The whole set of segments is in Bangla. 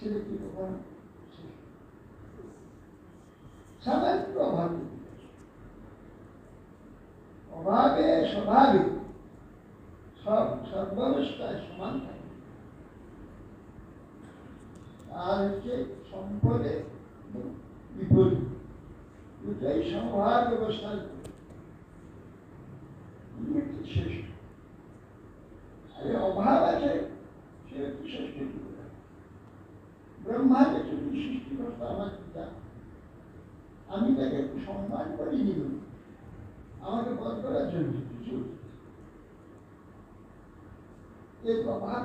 ছেলেকে কখনো সামান্য অভাবে স্বভাবে সর্বাবস্থায় সমান থাকে। আর হচ্ছে সম্পদে বিপরীত, দুটাই সমভাব ব্যবস্থার শ্রেষ্ঠ। আরে অভাব আছে, সে হচ্ছে শ্রেষ্ঠ। ব্রহ্মার একটু সৃষ্টিকর্তা আমার পিতা, আমি তাকে একটু সম্মান করে দিল, আমাকে বধ করার জন্য কিছু এর অভাব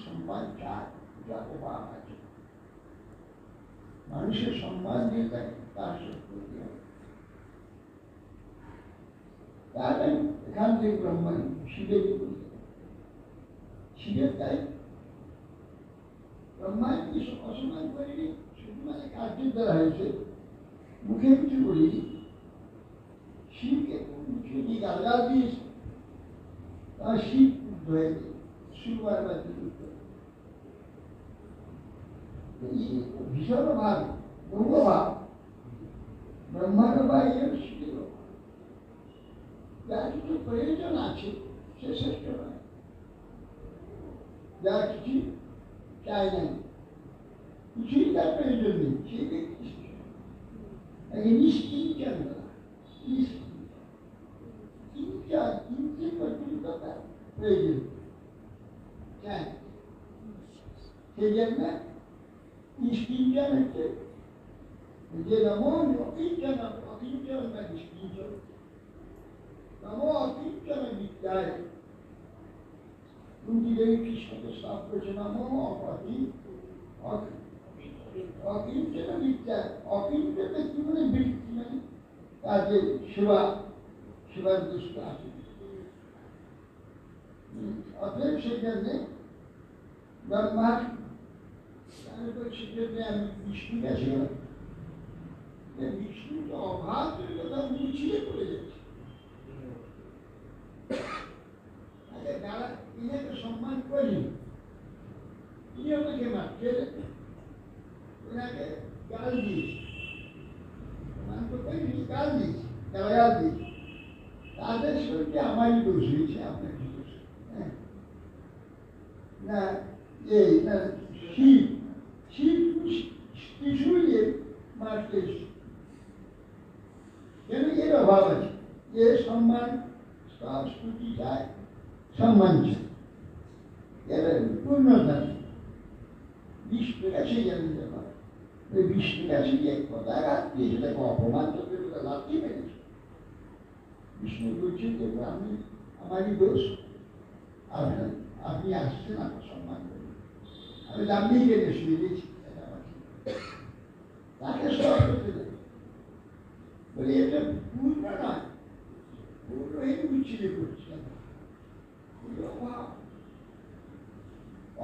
সম্মান চায়, যা অভাব আছে। মানুষের সম্মান দিয়ে থাকে তার শেষ করতে হবে। এখান থেকে ব্রহ্মা শিবের শিবের তাই ব্রহ্মা কিছু অসম্মান করেনি, শুধু মানে কার্যের দ্বারা হয়েছে, মুখে কিছু বলিনি। শিবকে মুখে দিয়ে গালাগাল দিয়েছে, তার শিব হয়ে শুরুবার ভীষণ ভাব, বহুভাব, ব্রহ্মাণ্ড বা শিবের যার কিছু প্রয়োজন আছে সে শ্রেষ্ঠ নয়, যার কিছু চাই না, কিছুই তার প্রয়োজন নেই, সেই ব্যক্তি নিশ্চিন্ত পর্যন্ত তার প্রয়োজন। সেই জন্য নিষ্কিঞ্চন হচ্ছে যে নমো অকিঞ্চন, অকিঞ্চন বা নিষ্কিঞ্চন, নমো অকিঞ্চন বিদ্যায় কুন্তিদেবী কৃষ্ণকে স্থাপ করেছে, নমো অকিঞ্চন বিদ্যা। অকিঞ্চন কি মানে বৃত্তি, মানে তার যে সেবার দৃষ্টি আছে। অতএব সেই জন্যে ব্রহ্মার সেজন্য আমি বিষ্ণুকে ছিলাম, বিষ্ণু তো অভাবের কথা মুছিয়ে পড়ে যাচ্ছে। ইনাকে সম্মান করি, তিনি আমাকে মারছে, ওনাকে গাল দিয়েছে, সম্মান তো করিনি, গাল দিয়েছে, গালাগাল দিয়েছে। তাদের শরীরে আমারই দোষ হয়েছে, আপনার কি দোষ? না না শিব ত্রিশূলে মারতে কেন? এর অভাব আছে, এর সম্মান স্তুতি চায়, সম্মান চায়, এর পূর্ণতা নেই। বিষ্ণুর কাছে জানি ব্যাপার, ওই বিষ্ণুর কাছে গিয়ে কথা রাখতে সেটাকে অপমান করতে লাভই পেরেছে। বিষ্ণু বলছেন যে আমি আমারই দোষ, আপনি আসছেন আমার সম্মান করেন, আমি দাম্ভিক এনে শুয়ে দিয়েছি, তাকে সব করতে দেবে বলে এটা পূর্ণ নয়, পূর্ণহীন বিচ্ছিন্ন করছে অভাব।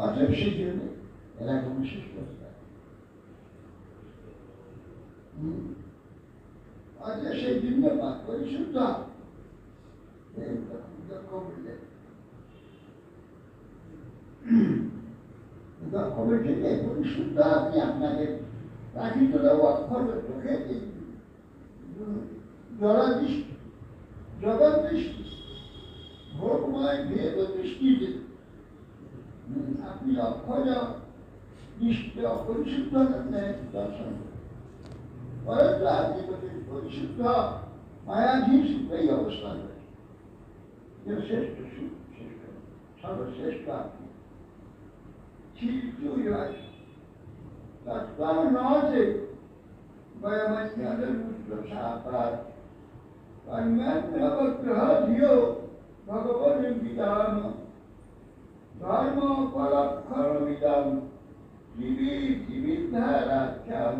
অতএব সেই জন্য এরা কোনো শেষ করতে পারে। অতএব সেই জন্য পরিশুদ্ধ খবর থেকে পরিশুদ্ধ আপনি আপনাকে প্রাকৃত অক্ষর চোখে জড়দৃষ্টি, জগৎ দৃষ্টি, ভোগময় ভেদ দৃষ্টিতে আপনি অক্ষর দৃষ্টি অপরিশুদ্ধ দর্শন পরন্তু আপনি পরিশুদ্ধ মায়াধীন সুখেই অবস্থান করে শ্রেষ্ঠ সুখ, শ্রেষ্ঠ সর্বশ্রেষ্ঠ আপনি নজে ভগবান বিধান ধর্ম পরক্ষর বিধান জীবিধারাখ্যান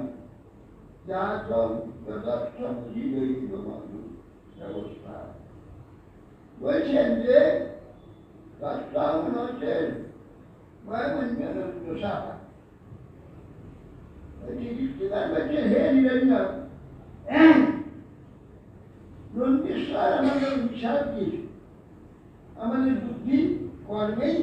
জাতম প্রদর্শন জীবৈব মানুষ ব্যবস্থা। বলছেন যে রাষ্ট্রাঙ্গন হচ্ছেন বায়ুমণ্ডলের দোষাপা। ঋষিকার বলছেন হে নিরঞ্জন, নন্দীশ্বর আমাদের বিশাল কিছু, আমাদের বুদ্ধি কর্মেই